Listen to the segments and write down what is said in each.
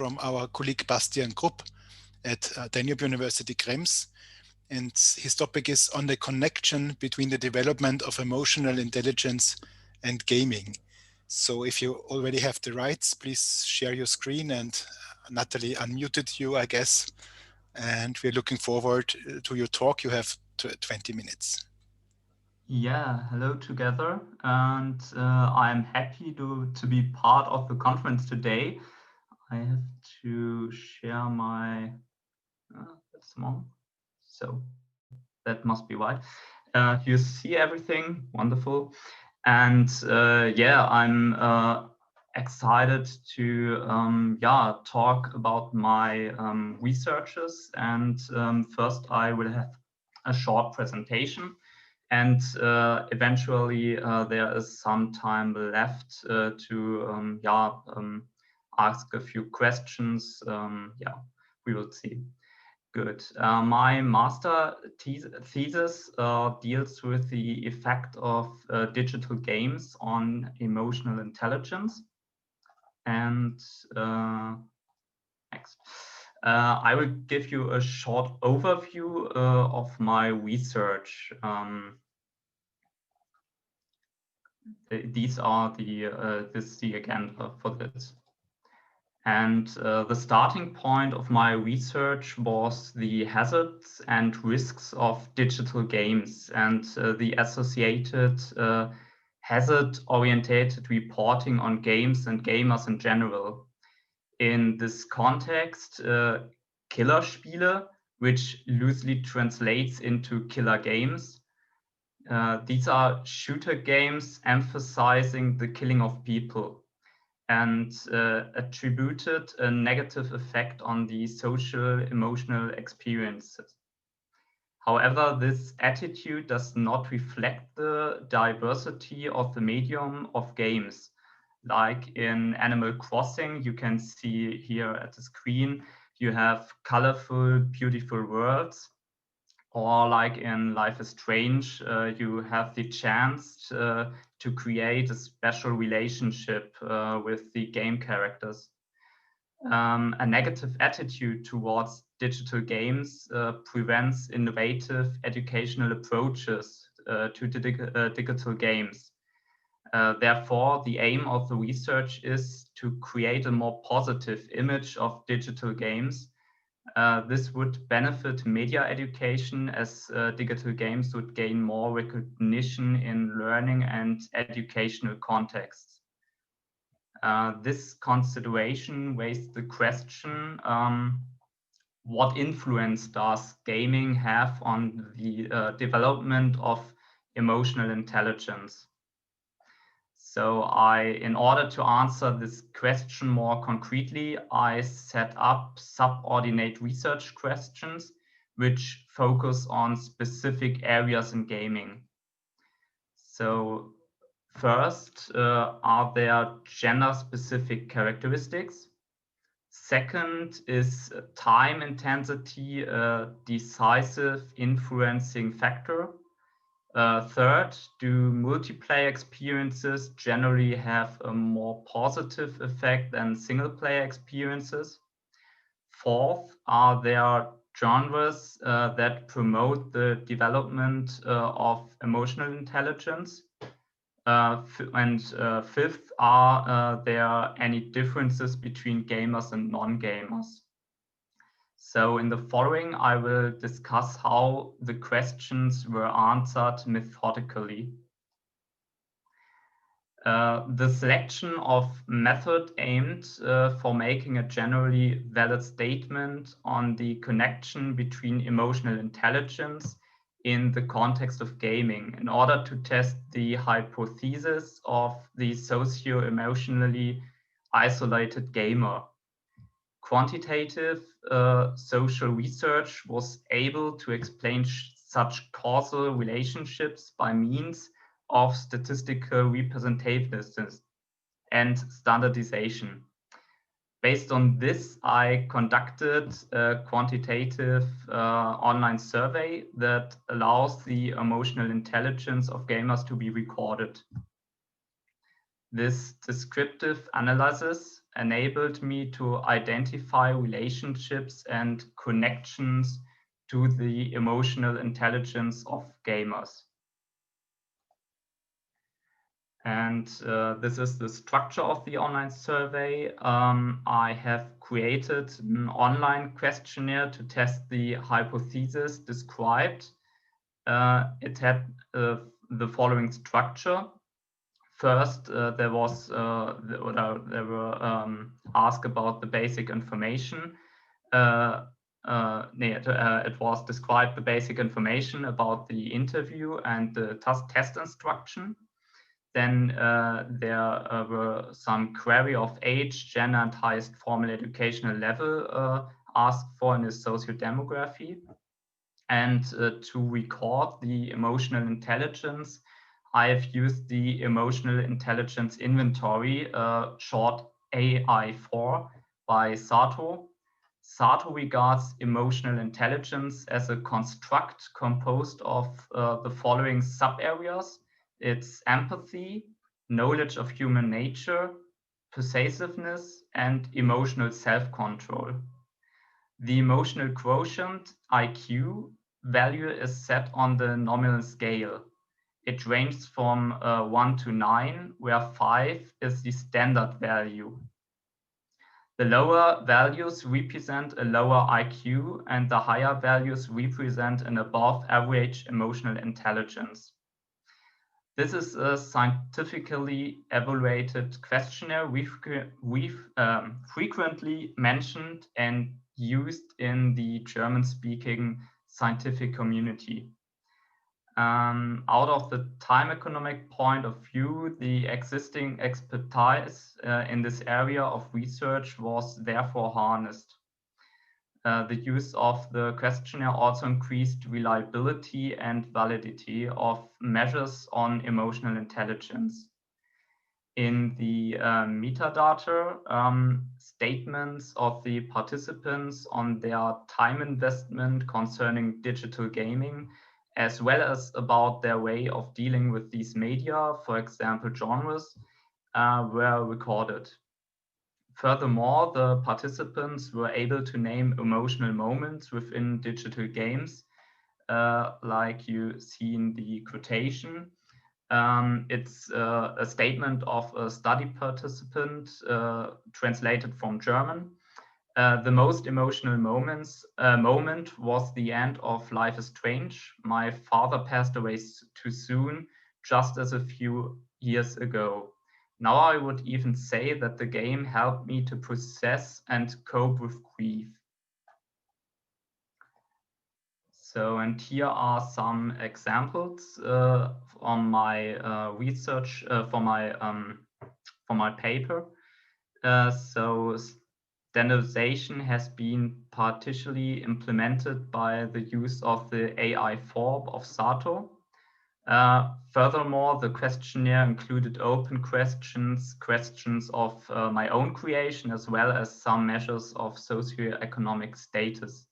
from our colleague Bastian Krupp at Danube University Krems. And his topic is on the connection between the development of emotional intelligence and gaming. So if you already have the rights, please share your screen, and Natalie unmuted you, I guess. And we're looking forward to your talk. You have 20 minutes. Yeah, hello together, and I'm happy to be part of the conference today. I have to share my, that's small, so that must be right. You see everything, wonderful. And yeah, I'm excited to talk about my researches. And first I will have a short presentation. And eventually there is some time left to ask a few questions. Yeah, we will see. Good. My master thesis deals with the effect of digital games on emotional intelligence. And next. I will give you a short overview of my research. These are this is the agenda for this. And the starting point of my research was the hazards and risks of digital games and the associated hazard-oriented reporting on games and gamers in general. In this context, Killerspiele, which loosely translates into killer games, these are shooter games emphasizing the killing of people, and attributed a negative effect on the social emotional experiences. However, this attitude does not reflect the diversity of the medium of games. Like in Animal Crossing, you can see here at the screen, you have colorful, beautiful worlds. Or like in Life is Strange, you have the chance to create a special relationship with the game characters. A negative attitude towards digital games prevents innovative educational approaches to digital games. Therefore, the aim of the research is to create a more positive image of digital games. This would benefit media education, as digital games would gain more recognition in learning and educational contexts. This consideration raised the question, what influence does gaming have on the development of emotional intelligence? So in order to answer this question more concretely, I set up subordinate research questions which focus on specific areas in gaming. So first, are there gender-specific characteristics? Second, is time intensity a decisive influencing factor? Third, do multiplayer experiences generally have a more positive effect than single-player experiences? Fourth, are there genres that promote the development of emotional intelligence? And fifth, are there any differences between gamers and non-gamers? So in the following, I will discuss how the questions were answered methodically. The selection of method aimed for making a generally valid statement on the connection between emotional intelligence in the context of gaming in order to test the hypothesis of the socio-emotionally isolated gamer. Quantitative social research was able to explain such causal relationships by means of statistical representativeness and standardization. Based on this, I conducted a quantitative online survey that allows the emotional intelligence of gamers to be recorded. This descriptive analysis enabled me to identify relationships and connections to the emotional intelligence of gamers. And this is the structure of the online survey. I have created an online questionnaire to test the hypothesis described. It had the following structure. First, they were asked about the basic information. It was described the basic information about the interview and the test instruction. Then there were some query of age, gender, and highest formal educational level asked for in the sociodemography. And to record the emotional intelligence, I have used the Emotional Intelligence Inventory, short AI4, by Sato. Sato regards emotional intelligence as a construct composed of the following sub-areas. It's empathy, knowledge of human nature, persuasiveness, and emotional self-control. The emotional quotient, IQ, value is set on the nominal scale. It ranges from 1 to 9, where 5 is the standard value. The lower values represent a lower IQ, and the higher values represent an above average emotional intelligence. This is a scientifically evaluated questionnaire frequently mentioned and used in the German-speaking scientific community. Out of the time economic point of view, the existing expertise in this area of research was therefore harnessed. The use of the questionnaire also increased reliability and validity of measures on emotional intelligence. In the metadata, statements of the participants on their time investment concerning digital gaming, as well as about their way of dealing with these media, for example, genres, were recorded. Furthermore, the participants were able to name emotional moments within digital games, like you see in the quotation. It's a statement of a study participant translated from German. The most emotional moment was the end of Life is Strange. My father passed away too soon, just as a few years ago. Now I would even say that the game helped me to process and cope with grief. So, and here are some examples on my research for my paper. So standardization has been partially implemented by the use of the AI4 of Sato. Furthermore, the questionnaire included open questions of my own creation, as well as some measures of socioeconomic status.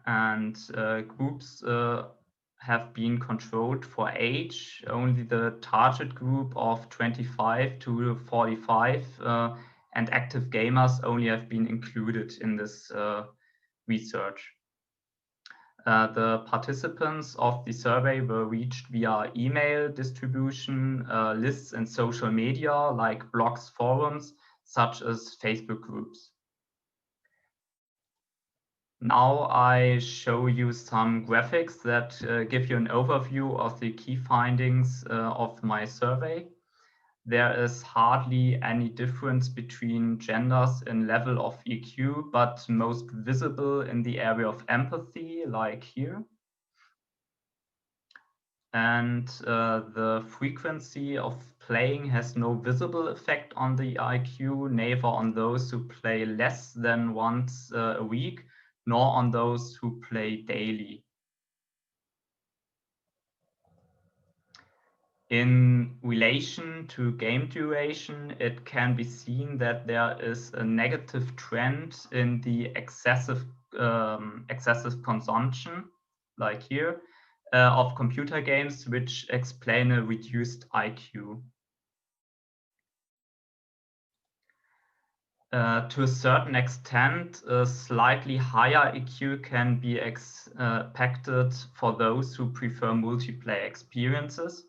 And groups have been controlled for age. Only the target group of 25 to 45 and active gamers only have been included in this research. The participants of the survey were reached via email distribution, lists and social media like blogs, forums, such as Facebook groups. Now I show you some graphics that give you an overview of the key findings of my survey. There is hardly any difference between genders in level of EQ, but most visible in the area of empathy, like here. And the frequency of playing has no visible effect on the IQ, neither on those who play less than once a week, nor on those who play daily. In relation to game duration, it can be seen that there is a negative trend in the excessive consumption, like here. of computer games which explain a reduced IQ. To a certain extent, a slightly higher IQ can be expected for those who prefer multiplayer experiences.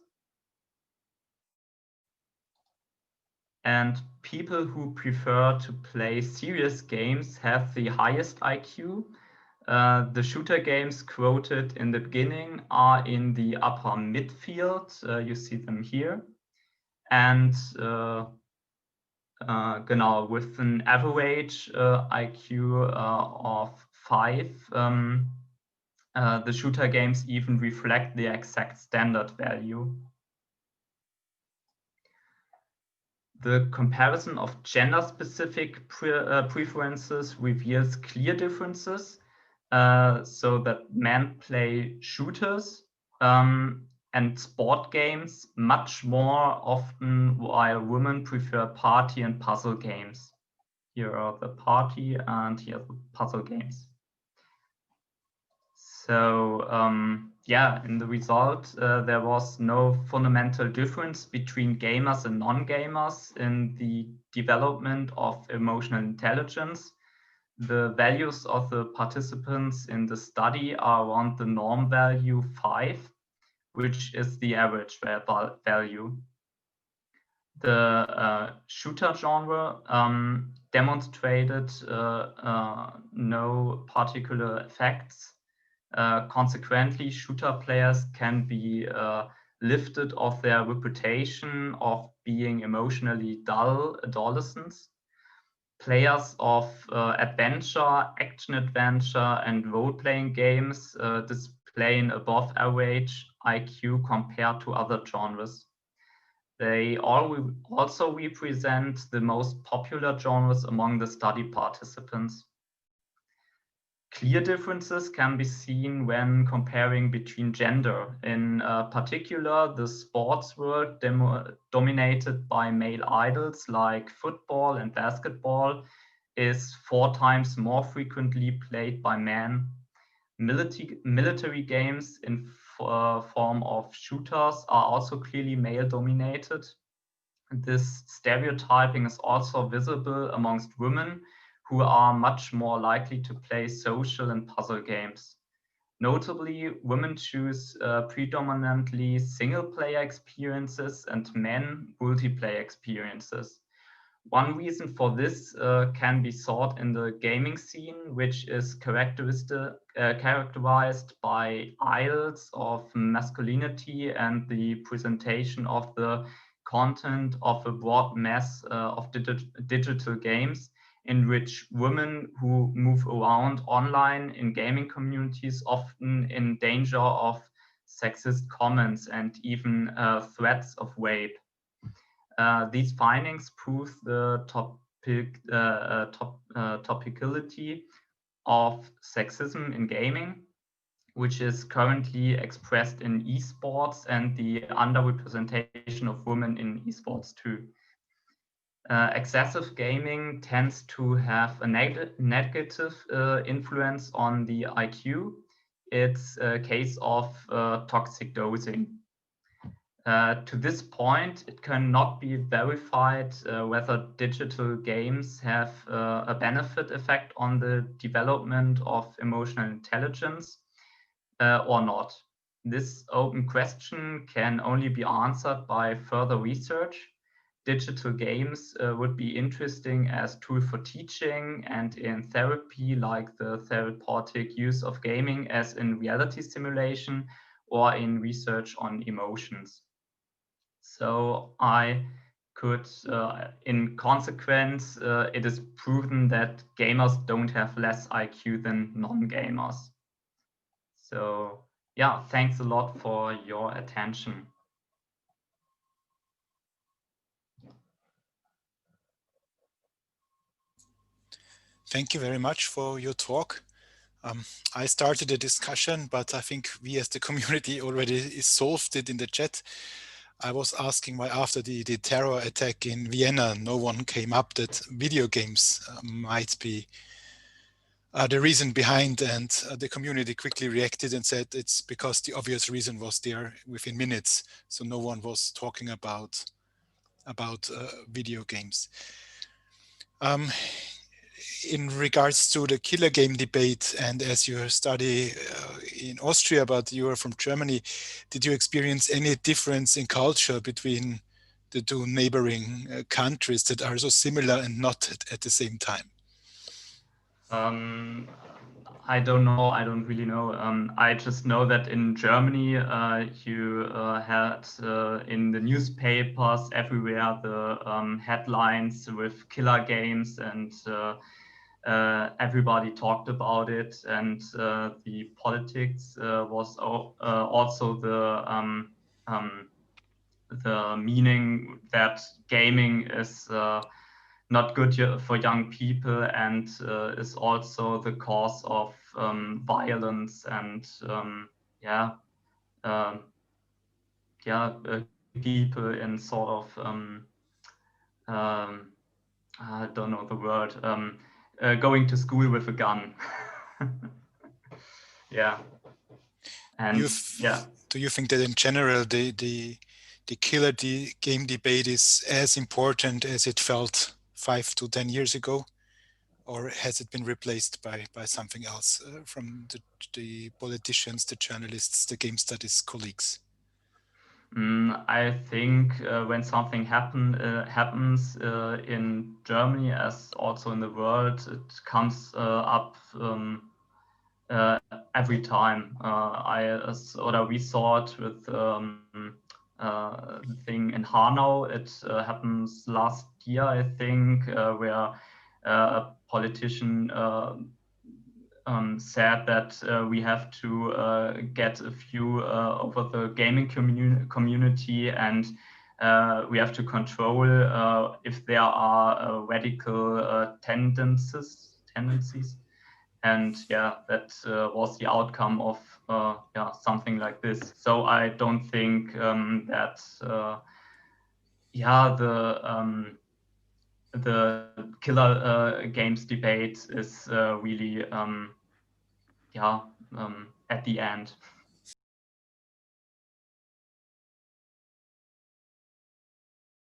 And people who prefer to play serious games have the highest IQ. The shooter games quoted in the beginning are in the upper midfield. You see them here. And genau, with an average IQ of 5, the shooter games even reflect the exact standard value. The comparison of gender-specific preferences reveals clear differences, so that men play shooters and sport games much more often, while women prefer party and puzzle games. Here are the party and here are the puzzle games. So yeah, in the result, there was no fundamental difference between gamers and non-gamers in the development of emotional intelligence. The values of the participants in the study are around the norm value 5, which is the average value. The shooter genre demonstrated no particular effects. Consequently, shooter players can be lifted of their reputation of being emotionally dull adolescents. Players of adventure, action-adventure, and role-playing games display an above-average IQ compared to other genres. They all also represent the most popular genres among the study participants. Clear differences can be seen when comparing between gender. In particular, the sports world dominated by male idols like football and basketball is 4 times more frequently played by men. Military games in form of shooters are also clearly male dominated. This stereotyping is also visible amongst women, who are much more likely to play social and puzzle games. Notably, women choose predominantly single-player experiences and men multiplayer experiences. One reason for this can be sought in the gaming scene, which is characterized by ideals of masculinity and the presentation of the content of a broad mass of digital games, in which women who move around online in gaming communities often in danger of sexist comments and even threats of rape. These findings prove the topicality of sexism in gaming, which is currently expressed in esports and the underrepresentation of women in esports too. Excessive gaming tends to have a negative influence on the IQ. It's a case of toxic dosing. To this point, it cannot be verified whether digital games have a benefit effect on the development of emotional intelligence or not. This open question can only be answered by further research. Digital games would be interesting as tool for teaching and in therapy, like the therapeutic use of gaming as in reality simulation or in research on emotions. So I could, in consequence, it is proven that gamers don't have less IQ than non-gamers. So yeah, thanks a lot for your attention. Thank you very much for your talk. I started a discussion, but I think we as the community already solved it in the chat. I was asking why after the terror attack in Vienna, no one came up that video games might be the reason behind, and the community quickly reacted and said it's because the obvious reason was there within minutes, so no one was talking about video games. In regards to the killer game debate, and as you study in Austria, but you are from Germany, did you experience any difference in culture between the two neighboring countries that are so similar and not at the same time? I don't know. I don't really know. I just know that in Germany, you had in the newspapers everywhere the headlines with killer games, and everybody talked about it. And the politics was also the meaning that gaming is not good for young people, and is also the cause of violence and yeah, um, people in sort of I don't know the word, going to school with a gun. Yeah, and yeah. Do you think that in general the killer game debate is as important as it felt 5 to 10 years ago, or has it been replaced by something else from the politicians, the journalists, the game studies colleagues? I think when something happens in Germany, as also in the world, it comes up every time. We saw it with the thing in Hanau. It happens last year, I think, where a politician said that we have to get a view over the gaming community, and we have to control if there are radical tendencies. And yeah, that was the outcome of something like this. So I don't think that the killer games debate is really at the end.